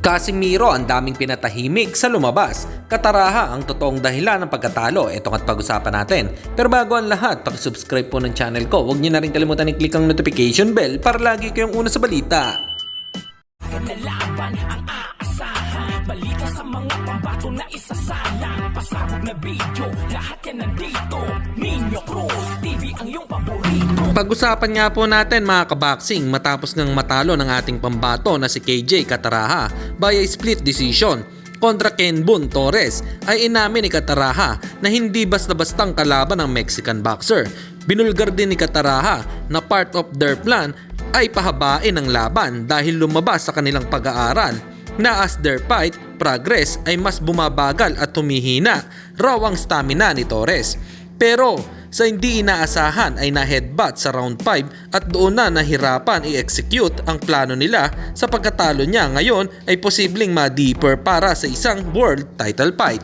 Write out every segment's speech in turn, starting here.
Casimiro ang daming pinatahimik sa lumabas. Kataraha ang totoong dahilan ng pagkatalo. Ito at pag-usapan natin. Pero bago ang lahat, subscribe po ng channel ko. Huwag niyo na rin kalimutan i-click ang notification bell para lagi kayong una sa balita. Nalaban ang aasahan, balita sa mga pambato na isasalang, pasabog na video, lahat yan nandito. Nino Cruz TV ang iyong paborito. Pag-usapan nga po natin mga kaboxing matapos ng matalo ng ating pambato na si KJ Kataraha by a split decision kontra Kenbun Torres, ay inamin ni Kataraha na hindi basta-bastang kalaban ng Mexican boxer. Binulgar din ni Kataraha na part of their plan ay pahabain ang laban dahil lumabas sa kanilang pag-aaral na as their fight progress ay mas bumabagal at humihina raw ang stamina ni Torres. Pero sa hindi inaasahan ay na-headbutt sa round 5 at doon na nahirapan i-execute ang plano nila sa pagkatalo niya ngayon ay posibleng ma-deeper para sa isang world title fight.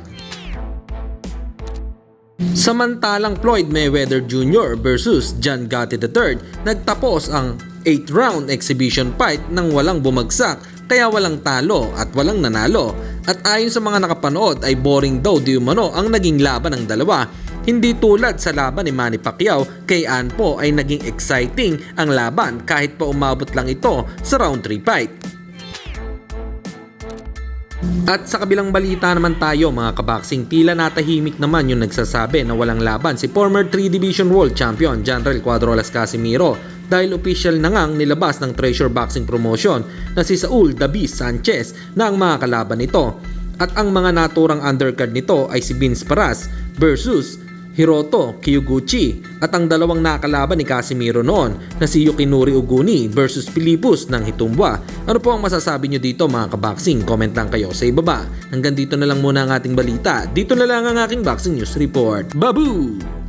Samantalang Floyd Mayweather Jr. versus John Gotti III, nagtapos ang 8th round exhibition fight nang walang bumagsak kaya walang talo at walang nanalo. At ayon sa mga nakapanood ay boring daw di umano ang naging laban ng dalawa. Hindi tulad sa laban ni Manny Pacquiao kay Anpo ay naging exciting ang laban kahit pa umabot lang ito sa round 3 fight. At sa kabilang balita naman tayo mga kaboxing, tila natahimik naman yung nagsasabi na walang laban si former 3 Division World Champion Janrel Cuadrolas Casimiro dahil official na ngang nilabas ng Treasure Boxing Promotion na si Saul The Beast Sanchez na ang mga kalaban nito. At ang mga naturang undercard nito ay si Vince Paras versus Hiroto Kyoguchi at ang dalawang nakalaban ni Casimiro noon na si Yukinori Uguni versus Pilipus ng Hitumwa. Ano po ang masasabi nyo dito mga kaboxing? Comment lang kayo sa ibaba. Hanggang dito na lang muna ang ating balita. Dito na lang ang aking boxing news report. Babu!